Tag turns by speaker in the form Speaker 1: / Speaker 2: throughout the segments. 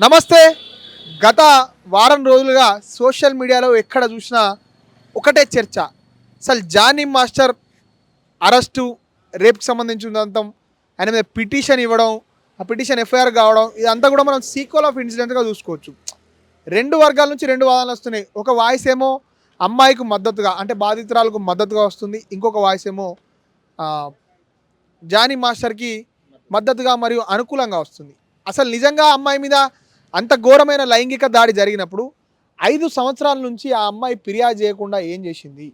Speaker 1: నమస్తే. గత వారం రోజులుగా సోషల్ మీడియాలో ఎక్కడ చూసినా ఒకటే చర్చ. అసలు జానీ మాస్టర్ అరెస్టు, రేపుకి సంబంధించినంతం ఆయన మీద పిటిషన్ ఇవ్వడం, ఆ పిటిషన్ ఎఫ్ఐఆర్ కావడం, ఇదంతా కూడా మనం సీక్వెల్ ఆఫ్ ఇన్సిడెంట్గా చూసుకోవచ్చు. రెండు వర్గాల నుంచి రెండు వాదనలు వస్తున్నాయి. ఒక వాయిస్ ఏమో అమ్మాయికి మద్దతుగా, అంటే బాధితురాలకు మద్దతుగా వస్తుంది. ఇంకొక వాయిస్ ఏమో ఆ, జానీ మాస్టర్కి మద్దతుగా మరియు అనుకూలంగా వస్తుంది. అసలు నిజంగా ఆ అమ్మాయి మీద అంత ఘోరమైన లైంగిక దాడి జరిగినప్పుడు 5 సంవత్సరాల నుంచి ఆ అమ్మాయి ఫిర్యాదు చేయకుండా ఏం చేసింది?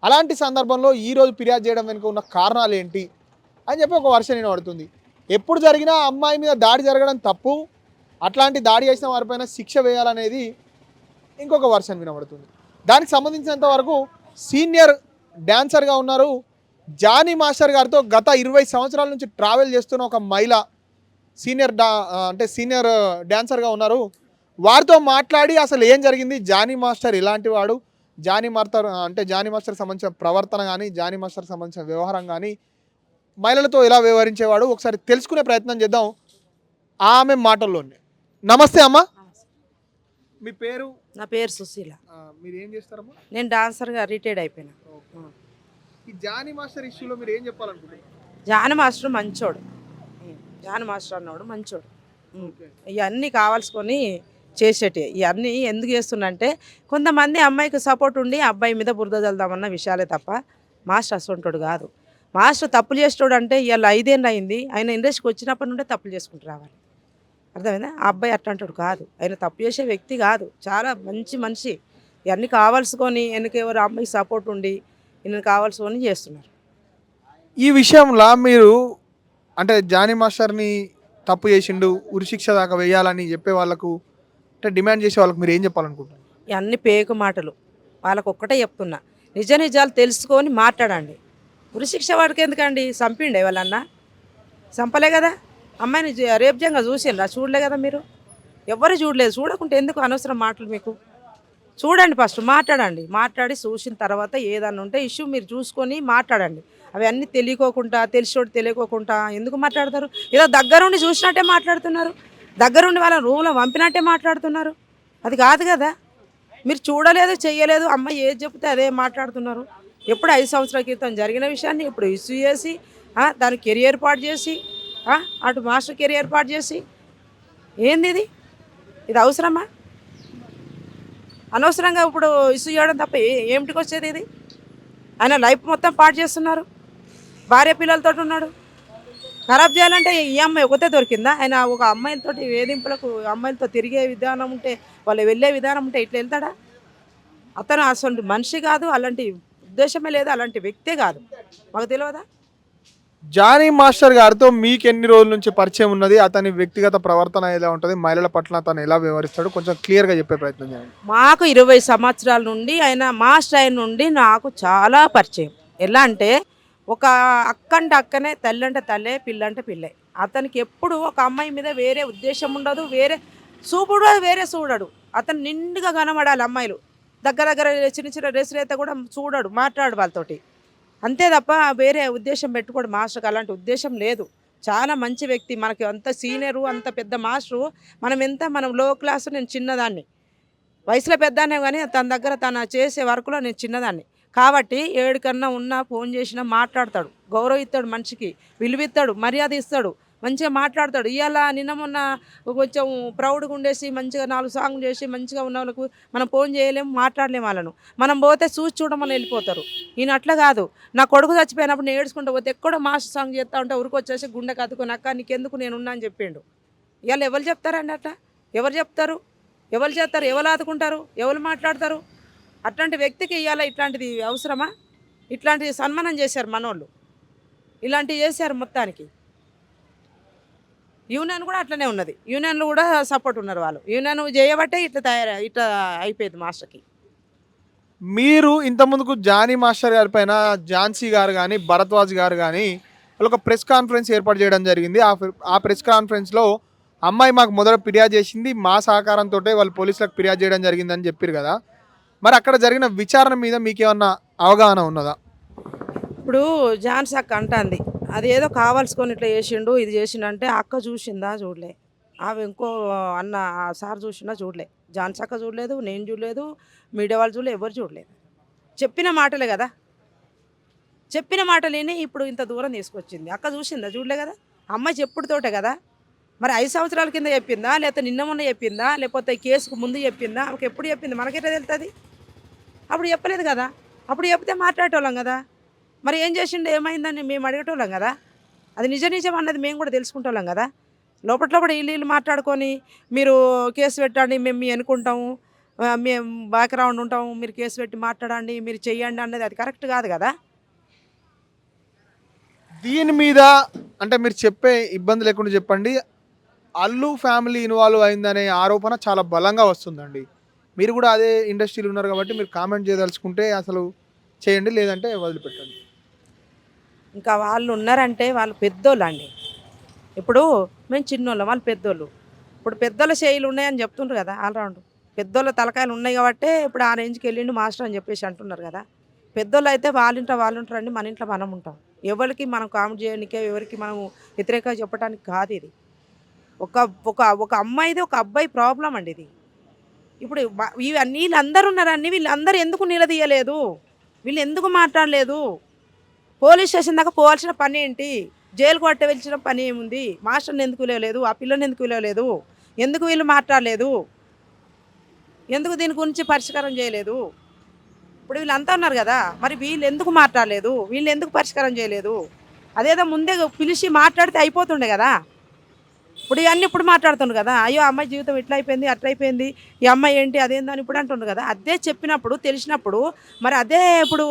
Speaker 1: అలాంటి సందర్భంలో ఈరోజు ఫిర్యాదు చేయడం వెనుక ఉన్న కారణాలు ఏంటి అని చెప్పి ఒక వర్షన్ వినబడుతుంది. ఎప్పుడు జరిగినా ఆ అమ్మాయి మీద దాడి జరగడం తప్పు, అట్లాంటి దాడి చేసిన వారిపైన శిక్ష వేయాలనేది ఇంకొక వర్షన్ వినబడుతుంది. దానికి సంబంధించినంత వరకు సీనియర్ డ్యాన్సర్గా ఉన్నారు జానీ మాస్టర్ గారితో గత 20 సంవత్సరాల నుంచి ట్రావెల్ చేస్తున్న ఒక మహిళ సీనియర్ డ్యాన్సర్గా ఉన్నారు. వారితో మాట్లాడి అసలు ఏం జరిగింది, జానీ మాస్టర్ ఎలాంటి వాడు, జానీ మాస్టర్ సంబంధించిన ప్రవర్తన కానీ, జానీ మాస్టర్ సంబంధించిన వ్యవహారం కానీ, మహిళలతో ఎలా వ్యవహరించేవాడు ఒకసారి తెలుసుకునే ప్రయత్నం చేద్దాం ఆమె మాటల్లోనే. నమస్తే అమ్మ, మీ పేరు?
Speaker 2: నా పేరు సుశీల.
Speaker 1: మీరు ఏం చేస్తారమ్మా?
Speaker 2: నేను డాన్సర్గా రిటైర్డ్ అయిపోయినా.
Speaker 1: ఈ జానీ మాస్టర్ ఇష్యూలో మీరు ఏం చెప్పాలనుకుంటున్నారు?
Speaker 2: జాన మాస్టర్ మంచోడు. జాన మాస్టర్ అన్నవాడు మంచోడు. ఇవన్నీ కావాల్సుకొని చేసేటి. ఇవన్నీ ఎందుకు చేస్తున్నంటే కొంతమంది అమ్మాయికి సపోర్ట్ ఉండి అబ్బాయి మీద బురద చల్దామన్న విషయాలే తప్ప మాస్టర్ అసంటోడు కాదు. మాస్టర్ తప్పులు చేసేటోడు అంటే ఇవాళ 5 ఏళ్ళు అయింది. ఆయన ఇండస్ట్రీకి వచ్చినప్పటి నుండే తప్పులు చేసుకుంటూ రావాలి. అర్థమైందా? ఆ అబ్బాయి అట్లాంటోడు కాదు. ఆయన తప్పు చేసే వ్యక్తి కాదు. చాలా మంచి మనిషి. ఇవన్నీ కావాల్సుకొని వెనకెవరు అమ్మాయికి సపోర్ట్ ఉండి ఈయన కావాల్సుకొని చేస్తున్నారు.
Speaker 1: ఈ విషయంలో మీరు అంటే జానీ మాస్టర్ని తప్పు చేసిండు, ఉరిశిక్ష దాకా వేయాలని చెప్పే వాళ్ళకు, అంటే డిమాండ్ చేసే వాళ్ళకు మీరు ఏం చెప్పాలనుకుంటున్నారు?
Speaker 2: ఇవన్నీ పేకు మాటలు. వాళ్ళకు ఒక్కటే చెప్తున్నా, నిజ నిజాలు తెలుసుకొని మాట్లాడండి. ఉరిశిక్ష వాడికి ఎందుకండి? చంపిండే వాళ్ళన్నా? చంపలే కదా. అమ్మాయిని రేపుజంగా చూసిండ్రా? చూడలే కదా మీరు. ఎవరు చూడలేదు. చూడకుంటే ఎందుకు అనవసరం మాటలు మీకు? చూడండి, ఫస్ట్ మాట్లాడండి. మాట్లాడి చూసిన తర్వాత ఏదన్నా ఉంటే ఇష్యూ మీరు చూసుకొని మాట్లాడండి. అవన్నీ తెలియకోకుండా, తెలిసినోడు తెలియకోకుండా ఎందుకు మాట్లాడతారు? ఏదో దగ్గరుండి చూసినట్టే మాట్లాడుతున్నారు. దగ్గరుండి వాళ్ళ రూమ్లో పంపినట్టే మాట్లాడుతున్నారు. అది కాదు కదా. మీరు చూడలేదు, చెయ్యలేదు, అమ్మాయి ఏది చెప్తే అదే మాట్లాడుతున్నారు. ఎప్పుడు 5 సంవత్సరాల క్రితం జరిగిన విషయాన్ని ఇప్పుడు ఇష్యూ చేసి దాని కెరియర్ పాటు చేసి అటు మాస్టర్ కెరియర్ పాటు చేసి ఏంది ఇది? ఇది అవసరమా? అనవసరంగా ఇప్పుడు ఇష్యూ చేయడం తప్ప ఏమిటికి వచ్చేది ఇది? ఆయన లైఫ్ మొత్తం పాటు చేస్తున్నారు. భార్య పిల్లలతో ఉన్నాడు. ఖరాబ్ చేయాలంటే ఈ అమ్మాయి ఒకతే దొరికిందా? ఆయన ఒక అమ్మాయిలతో వేధింపులకు, అమ్మాయిలతో తిరిగే విధానం ఉంటే, వాళ్ళు వెళ్ళే విధానం ఉంటే ఇట్లా వెళ్తాడా? అతను అసలు మనిషి కాదు, అలాంటి ఉద్దేశమే లేదు, అలాంటి వ్యక్తే కాదు. మాకు తెలియదా?
Speaker 1: జానీ మాస్టర్ గారితో మీకు ఎన్ని రోజుల నుంచి పరిచయం ఉన్నది? అతని వ్యక్తిగత ప్రవర్తన ఎలా ఉంటుంది? మహిళల పట్ల అతను ఎలా వ్యవహరిస్తాడు? కొంచెం క్లియర్గా చెప్పే ప్రయత్నం చేయండి.
Speaker 2: మాకు 20 సంవత్సరాల నుండి ఆయన మాస్టర్ అయిన నుండి నాకు చాలా పరిచయం. ఎలా అంటే ఒక అక్క అంటే అక్కనే, తల్లి అంటే తల్లే, పిల్ల అంటే పిల్లే. అతనికి ఎప్పుడు ఒక అమ్మాయి మీద వేరే ఉద్దేశం ఉండదు, వేరే చూపుడు వేరే చూడడు. అతను నిండుగా కనబడాలి అమ్మాయిలు. దగ్గర దగ్గర చిన్న చిన్న డ్రెస్సులు అయితే కూడా చూడడు, మాట్లాడు వాళ్ళతోటి. అంతే తప్ప వేరే ఉద్దేశం పెట్టుకోడు. మాస్టర్కి అలాంటి ఉద్దేశం లేదు. చాలా మంచి వ్యక్తి. మనకి అంత సీనియరు, అంత పెద్ద మాస్టరు. మనం లో క్లాసు, నేను చిన్నదాన్ని. వయసులో పెద్దానే కానీ తన దగ్గర తన చేసే వర్క్లో నేను చిన్నదాన్ని. కాబట్టి ఏడికన్నా ఉన్నా ఫోన్ చేసినా మాట్లాడతాడు, గౌరవిస్తాడు, మనిషికి విలువిస్తాడు, మర్యాద ఇస్తాడు, మంచిగా మాట్లాడతాడు. ఇవాళ నిన్న మొన్న కొంచెం ప్రౌడ్గా ఉండేసి మంచిగా 4 సాంగ్ చేసి మంచిగా ఉన్న వాళ్ళకు మనం ఫోన్ చేయలేము, మాట్లాడలేము. వాళ్ళను మనం పోతే చూసి చూడమని వెళ్ళిపోతారు. ఈయన అట్లా కాదు. నా కొడుకు చచ్చిపోయినప్పుడు నేను ఏడ్చుకుంటూ పోతే ఎక్కడో మాస్టర్ సాంగ్ చేస్తూ ఉంటే ఊరికి వచ్చేసి గుండె కత్తుకొని, అక్క నీకెందుకు నేనున్నా అని చెప్పిండు. ఇవాళ ఎవరు చెప్తారండి అట్లా? ఎవరు చెప్తారు? ఎవరు చేస్తారు? ఎవరు ఆదుకుంటారు? ఎవరు మాట్లాడతారు? అట్లాంటి వ్యక్తికి ఇవాళ ఇట్లాంటిది అవసరమా? ఇట్లాంటిది సన్మానం చేశారు మనోళ్ళు, ఇలాంటివి చేశారు మొత్తానికి. యూనియన్ కూడా అట్లనే ఉన్నది. యూనియన్లు కూడా సపోర్ట్ ఉన్నారు. వాళ్ళు యూనియన్ చేయబట్టే ఇట్లా అయిపోయింది మాస్టర్కి.
Speaker 1: మీరు ఇంతకుముందుకు జానీ మాస్టర్ గారి పైన ఝాన్సీ గారు కానీ, భరద్వాజ్ గారు కానీ వాళ్ళు ఒక ప్రెస్ కాన్ఫరెన్స్ ఏర్పాటు చేయడం జరిగింది. ఆ ప్రెస్ కాన్ఫరెన్స్లో అమ్మాయి మాకు మొదట ఫిర్యాదు చేసింది, మా సహకారంతో వాళ్ళు పోలీసులకు ఫిర్యాదు చేయడం జరిగిందని చెప్పారు కదా. మరి అక్కడ జరిగిన విచారణ మీద మీకు ఏమన్నా అవగాహన ఉన్నదా?
Speaker 2: ఇప్పుడు ఝాన్సీ అక్క అంటుంది అది ఏదో కావాల్సుకొని ఇట్లా చేసిండు, ఇది చేసిండు అంటే అక్క చూసిందా? చూడలే. ఆమె ఇంకో అన్న ఆ సార్ చూసినా చూడలే, జాన్సక్క చూడలేదు, నేను చూడలేదు, మీడియా వాళ్ళు చూడలేదు, ఎవరు చూడలేదు. చెప్పిన మాటలే కదా, చెప్పిన మాటలేని ఇప్పుడు ఇంత దూరం తీసుకొచ్చింది. అక్క చూసిందా? చూడలే కదా. అమ్మాయి చెప్పుడుతోటే కదా. మరి 5 సంవత్సరాల కింద చెప్పిందా, లేకపోతే నిన్న మొన్న చెప్పిందా, లేకపోతే ఈ కేసుకు ముందు చెప్పిందా, ఆమెకు ఎప్పుడు చెప్పింది మనకెట్లా తెలుస్తుంది? అప్పుడు చెప్పలేదు కదా. అప్పుడు చెప్తే మాట్లాడేటోళ్ళం కదా. మరి ఏం చేసిండు, ఏమైందని మేము అడిగేటోళ్ళం కదా. అది నిజం అన్నది మేము కూడా తెలుసుకుంటోళ్ళం కదా. లోపల వీళ్ళు మాట్లాడుకొని మీరు కేసు పెట్టండి, మేము మీ అనుకుంటాము, మేము బ్యాక్గ్రౌండ్ ఉంటాము, మీరు కేసు పెట్టి మాట్లాడండి, మీరు చెయ్యండి అన్నది అది కరెక్ట్ కాదు కదా.
Speaker 1: దీని మీద అంటే మీరు చెప్పే ఇబ్బంది లేకుండా చెప్పండి. అల్లు ఫ్యామిలీ ఇన్వాల్వ్ అయిందనే ఆరోపణ చాలా బలంగా వస్తుందండి. మీరు కూడా అదే ఇండస్ట్రీలో ఉన్నారు కాబట్టి మీరు కామెంట్ చేయదలుచుకుంటే అసలు చేయండి, లేదంటే వదిలిపెట్టండి.
Speaker 2: ఇంకా వాళ్ళు ఉన్నారంటే వాళ్ళు పెద్దోళ్ళు అండి. ఇప్పుడు మేము చిన్నోళ్ళం, వాళ్ళు పెద్దోళ్ళు. ఇప్పుడు పెద్దోళ్ళ చేయిలు ఉన్నాయని చెప్తుండ్రు కదా ఆల్రౌండ్. పెద్దోళ్ళ తలకాయలు ఉన్నాయి కాబట్టే ఇప్పుడు ఆ రేంజ్కి వెళ్ళిండు మాస్టర్ అని చెప్పేసి అంటున్నారు కదా. పెద్దోళ్ళు అయితే వాళ్ళ ఇంట్లో వాళ్ళు ఉంటారండి, మన ఇంట్లో మనం ఉంటాం. ఎవరికి మనం కామెంట్ చేయడానికే, ఎవరికి మనం వ్యతిరేకంగా చెప్పడానికి కాదు ఇది. ఒక ఒక ఒక అమ్మాయిది ఒక అబ్బాయి ప్రాబ్లం అండి ఇది. ఇప్పుడు వీళ్ళందరూ ఉన్నారండి, వీళ్ళందరూ ఎందుకు నిలదీయలేదు, వీళ్ళు ఎందుకు మాట్లాడలేదు? పోలీస్ స్టేషన్ దాకా పోవాల్సిన పని ఏంటి? జైలుకు వెళ్ళిన పని ఏముంది? మాస్టర్ని ఎందుకు పిలవలేదు? ఆ పిల్లని ఎందుకు పిలవలేదు? ఎందుకు వీళ్ళు మాట్లాడలేదు? ఎందుకు దీని గురించి పరిష్కారం చేయలేదు? ఇప్పుడు వీళ్ళంతా ఉన్నారు కదా, మరి వీళ్ళు ఎందుకు మాట్లాడలేదు? వీళ్ళు ఎందుకు పరిష్కారం చేయలేదు? అదేదో ముందే పిలిచి మాట్లాడితే అయిపోతుండే కదా. ఇప్పుడు ఇవన్నీ ఇప్పుడు మాట్లాడుతుండ్రు కదా, అయ్యో అమ్మాయి జీవితం ఇట్లా అయిపోయింది, అట్లా అయిపోయింది, ఈ అమ్మాయి ఏంటి అదేందని ఇప్పుడు అంటుండ్రు కదా. అదే చెప్పినప్పుడు తెలిసినప్పుడు మరి అదే ఇప్పుడు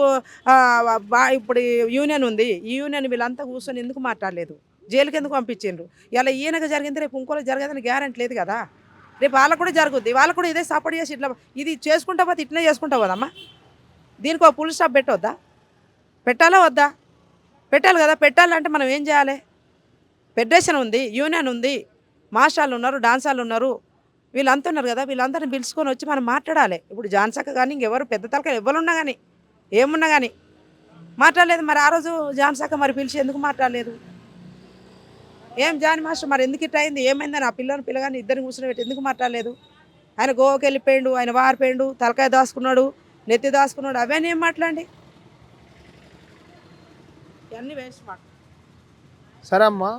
Speaker 2: ఇప్పుడు యూనియన్ ఉంది, ఈ యూనియన్ వీళ్ళంతా కూర్చొని ఎందుకు మాట్లాడలేదు? జైలుకి ఎందుకు పంపించిండ్రు? ఇలా ఈయనకు జరిగింది రేపు ఇంకోలో జరగదని గ్యారెంటీ లేదు కదా. రేపు వాళ్ళకు కూడా జరుగుద్ది, వాళ్ళకు కూడా ఇదే సపోర్ట్ చేసి ఇట్లా ఇది చేసుకుంటా పోతే ఇట్లనే చేసుకుంటావు కదమ్మా. దీనికి ఒక ఫుల్ స్టాప్ పెట్టవద్దా? పెట్టాలా వద్దా? పెట్టాలి కదా. పెట్టాలంటే మనం ఏం చేయాలి? ఫెడరేషన్ ఉంది, యూనియన్ ఉంది, మాస్టర్లు ఉన్నారు, డాన్సర్లు ఉన్నారు, వీళ్ళంతా ఉన్నారు కదా. వీళ్ళందరిని పిలుచుకొని వచ్చి మనం మాట్లాడాలి. ఇప్పుడు జాన్సక్క కానీ ఇంకెవరు పెద్ద తలకాయలు ఎవరున్నా కానీ ఏమున్నా కానీ మాట్లాడలేదు. మరి ఆ రోజు జాన్సక్క మరి పిలిచి ఎందుకు మాట్లాడలేదు? ఏం జాని మాస్టర్ మరి ఎందుకు ఇట్లా అయింది, ఏమైందని ఆ పిల్లగాని ఇద్దరిని కూర్చొని పెట్టి ఎందుకు మాట్లాడలేదు? ఆయన గోవాకి వెళ్ళిపోయాడు, ఆయన వారిపోయాడు, తలకాయ దాచుకున్నాడు, నెత్తి దాచుకున్నాడు, అవన్నీ ఏం మాట్లాడండి? ఇవన్నీ వేస్ట్ మాట.
Speaker 1: సరే అమ్మా,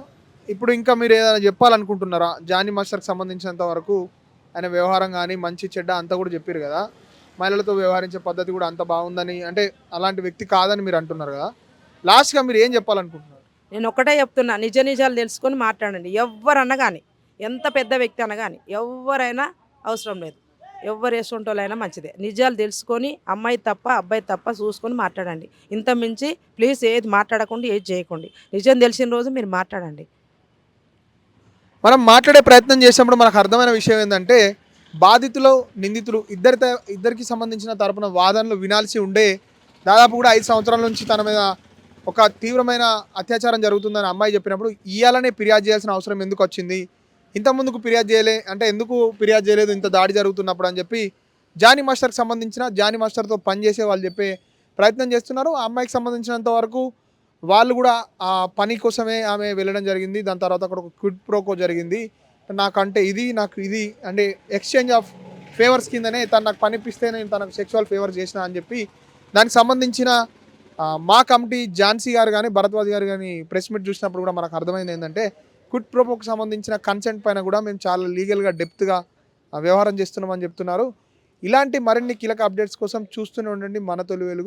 Speaker 1: ఇప్పుడు ఇంకా మీరు ఏదైనా చెప్పాలనుకుంటున్నారా? జానీ మాస్టర్కి సంబంధించినంత వరకు ఆయన వ్యవహారం కానీ మంచి చెడ్డ అంతా కూడా చెప్పారు కదా. మహిళలతో వ్యవహరించే పద్ధతి కూడా అంత బాగుందని, అంటే అలాంటి వ్యక్తి కాదని మీరు అంటున్నారు కదా. లాస్ట్గా మీరు ఏం చెప్పాలనుకుంటున్నారు?
Speaker 2: నేను ఒకటే చెప్తున్నా, నిజాలు తెలుసుకొని మాట్లాడండి. ఎవరన్నా కానీ, ఎంత పెద్ద వ్యక్తి అన్నా కానీ, ఎవరైనా అవసరం లేదు. ఎవరు వేసుకుంటోళ్ళైనా మంచిదే. నిజాలు తెలుసుకొని అమ్మాయి తప్ప అబ్బాయి తప్ప చూసుకొని మాట్లాడండి. ఇంత మించి ప్లీజ్ ఏది మాట్లాడకుండా ఏది చేయకండి. నిజం తెలిసిన రోజు మీరు మాట్లాడండి.
Speaker 1: మనం మాట్లాడే ప్రయత్నం చేసినప్పుడు మనకు అర్థమైన విషయం ఏంటంటే, బాధితులు నిందితులు ఇద్దరికి సంబంధించిన తరపున వాదనలు వినాల్సి ఉండే. దాదాపు కూడా 5 సంవత్సరాల నుంచి తన మీద ఒక తీవ్రమైన అత్యాచారం జరుగుతుందని అమ్మాయి చెప్పినప్పుడు ఇయ్యాలనే ఫిర్యాదు చేయాల్సిన అవసరం ఎందుకు వచ్చింది, ఇంతకుముందుకు ఫిర్యాదు చేయలే అంటే ఎందుకు ఫిర్యాదు చేయలేదు ఇంత దాడి జరుగుతున్నప్పుడు అని చెప్పి జానీ మాస్టర్కి సంబంధించిన జానీ మాస్టర్తో పనిచేసే వాళ్ళు చెప్పే ప్రయత్నం చేస్తున్నారు. ఆ అమ్మాయికి సంబంధించినంత వరకు వాళ్ళు కూడా ఆ పని కోసమే ఆమె వెళ్ళడం జరిగింది. దాని తర్వాత అక్కడ ఒక క్విడ్ ప్రోకో జరిగింది. నాకంటే ఇది నాకు ఇది అంటే ఎక్స్చేంజ్ ఆఫ్ ఫేవర్స్ కిందనే తను నాకు పనిపిస్తే నేను తనకు సెక్షువల్ ఫేవర్స్ చేసిన అని చెప్పి దానికి సంబంధించిన మా కమిటీ ఝాన్సీ గారు కానీ భరద్వాజ్ గారు కానీ ప్రెస్ మీట్ చూసినప్పుడు కూడా మనకు అర్థమైంది ఏంటంటే, క్విడ్ ప్రోకోకి సంబంధించిన కన్సెంట్ పైన కూడా మేము చాలా లీగల్గా డెప్త్గా వ్యవహారం చేస్తున్నామని చెప్తున్నారు. ఇలాంటి మరిన్ని కీలక అప్డేట్స్ కోసం చూస్తూనే ఉండండి మన తొలి వెలుగు.